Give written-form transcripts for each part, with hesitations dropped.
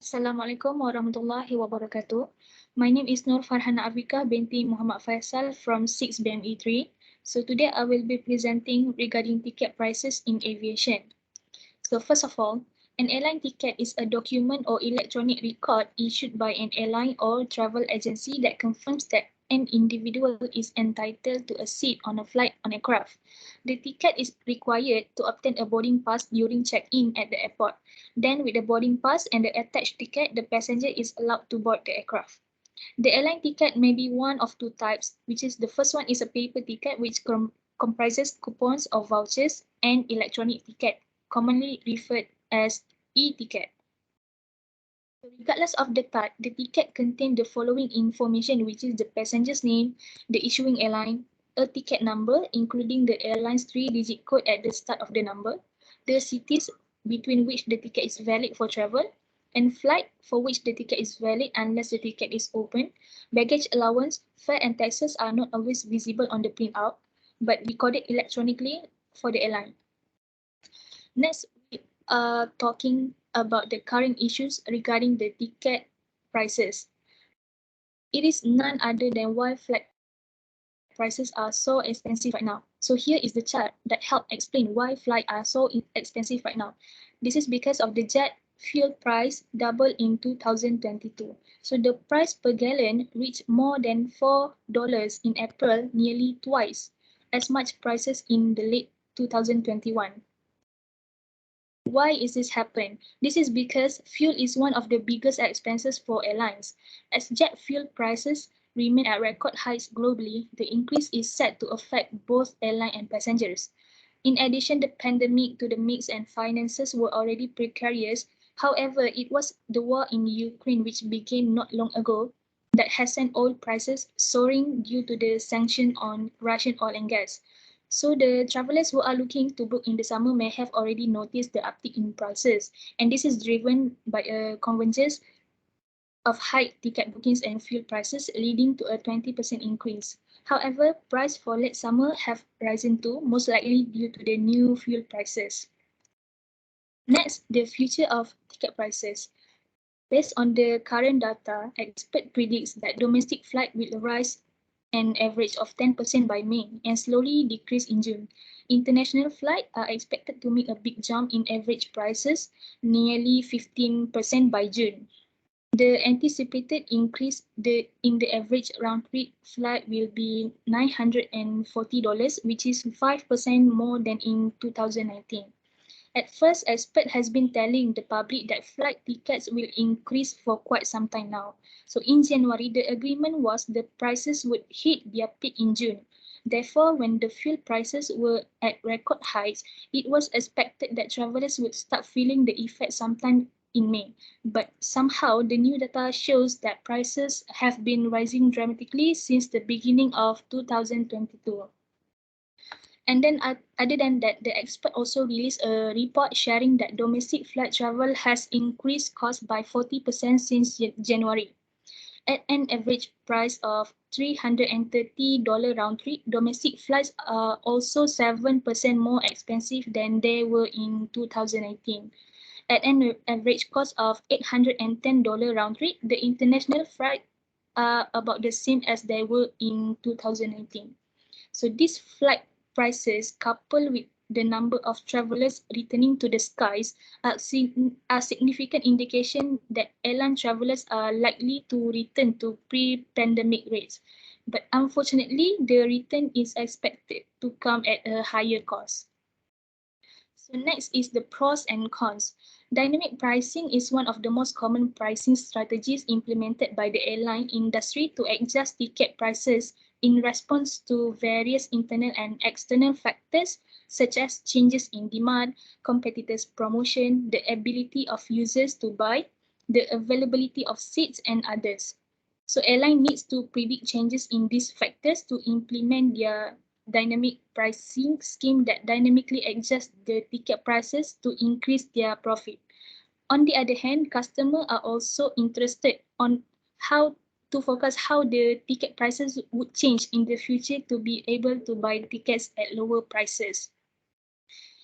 Assalamualaikum warahmatullahi wabarakatuh. My name is Nurfarhanah Afiqah binti Muhammad Faisal from 6BME3. So today I will be presenting regarding ticket prices in aviation. So first of all, an airline ticket is a document or electronic record issued by an airline or travel agency that confirms that an individual is entitled to a seat on a flight on aircraft. The ticket is required to obtain a boarding pass during check-in at the airport. Then with the boarding pass and the attached ticket, the passenger is allowed to board the aircraft. The airline ticket may be one of two types, which is the first one is a paper ticket which comprises coupons or vouchers, and electronic ticket, commonly referred as e-ticket. Regardless of the type, the ticket contains the following information, which is the passenger's name, the issuing airline, a ticket number, including the airline's 3-digit code at the start of the number, the cities between which the ticket is valid for travel, and flight for which the ticket is valid unless the ticket is open. Baggage allowance, fare and taxes are not always visible on the printout, but recorded electronically for the airline. Next, we are talking about the current issues regarding the ticket prices. It is none other than why flight prices are so expensive right now. So here is the chart that help explain why flights are so expensive right now. This is because of the jet fuel price doubled in 2022. So the price per gallon reached more than $4 in April, nearly twice as much prices in the late 2021. Why is this happen? This is because fuel is one of the biggest expenses for airlines. As jet fuel prices remain at record highs globally, the increase is set to affect both airline and passengers. In addition, the pandemic to the mix and finances were already precarious. However, it was the war in Ukraine, which began not long ago, that has sent oil prices soaring due to the sanction on Russian oil and gas. So the travelers who are looking to book in the summer may have already noticed the uptick in prices, and this is driven by a convergence of high ticket bookings and fuel prices, leading to a 20% increase. However, prices for late summer have risen too, most likely due to the new fuel prices. Next, the future of ticket prices. Based on the current data, expert predicts that domestic flight will rise an average of 10% by May and slowly decrease in June. International flights are expected to make a big jump in average prices, nearly 15% by June. The anticipated increase in the average round-trip flight will be $940, which is 5% more than in 2019. At first, expert has been telling the public that flight tickets will increase for quite some time now. So in January, the agreement was the prices would hit their peak in June. Therefore, when the fuel prices were at record highs, it was expected that travelers would start feeling the effect sometime in May. But somehow, the new data shows that prices have been rising dramatically since the beginning of 2022. And then other than that, the expert also released a report sharing that domestic flight travel has increased cost by 40% since January. At an average price of $330 round trip, domestic flights are also 7% more expensive than they were in 2018. At an average cost of $810 round trip, the international flights are about the same as they were in 2018. So these flight prices, coupled with the number of travelers returning to the skies, are significant indication that airline travelers are likely to return to pre-pandemic rates. But unfortunately, the return is expected to come at a higher cost. So next is the pros and cons. Dynamic pricing is one of the most common pricing strategies implemented by the airline industry to adjust ticket prices in response to various internal and external factors such as changes in demand, competitors' promotion, the ability of users to buy, the availability of seats, and others. So airline needs to predict changes in these factors to implement their dynamic pricing scheme that dynamically adjusts the ticket prices to increase their profit. On the other hand, customers are also interested on how to forecast how the ticket prices would change in the future to be able to buy tickets at lower prices.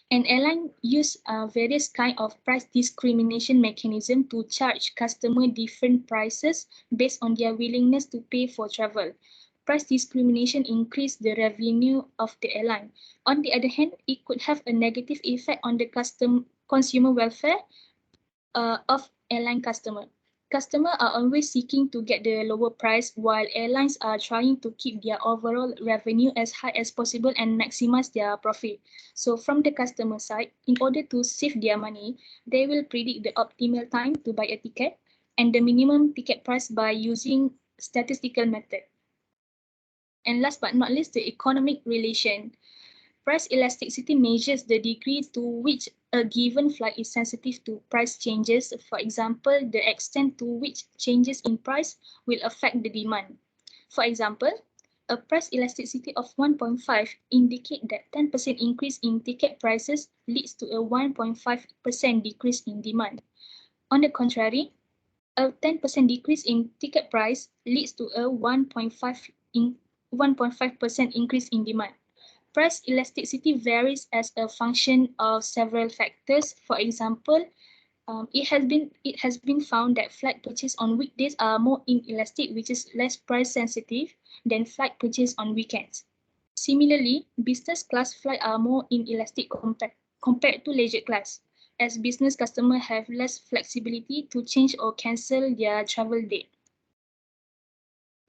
An airline use various kind of price discrimination mechanism to charge customer different prices based on their willingness to pay for travel. Price discrimination increase the revenue of the airline. On the other hand, it could have a negative effect on the consumer welfare of airline customer. Customers are always seeking to get the lower price while airlines are trying to keep their overall revenue as high as possible and maximize their profit. So from the customer side, in order to save their money, they will predict the optimal time to buy a ticket and the minimum ticket price by using statistical method. And last but not least, the economic relation. Price elasticity measures the degree to which a given flight is sensitive to price changes. For example, the extent to which changes in price will affect the demand. For example, a price elasticity of 1.5 indicate that 10% increase in ticket prices leads to a 1.5% decrease in demand. On the contrary, a 10% decrease in ticket price leads to a 1.5% increase in demand. Price elasticity varies as a function of several factors. For example, it has been found that flight purchase on weekdays are more inelastic, which is less price sensitive than flight purchase on weekends. Similarly, business class flights are more inelastic compared to leisure class, as business customers have less flexibility to change or cancel their travel date.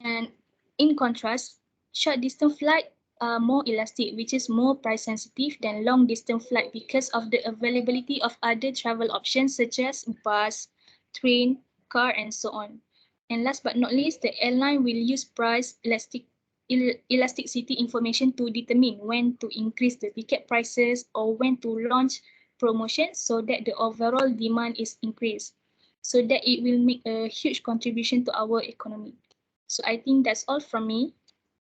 And in contrast, short distance flights are more elastic, which is more price sensitive than long distance flight because of the availability of other travel options such as bus, train, car, and so on. And last but not least, the airline will use price elasticity information to determine when to increase the ticket prices or when to launch promotions so that the overall demand is increased, so that it will make a huge contribution to our economy. So I think that's all from me.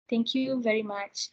Thank you very much.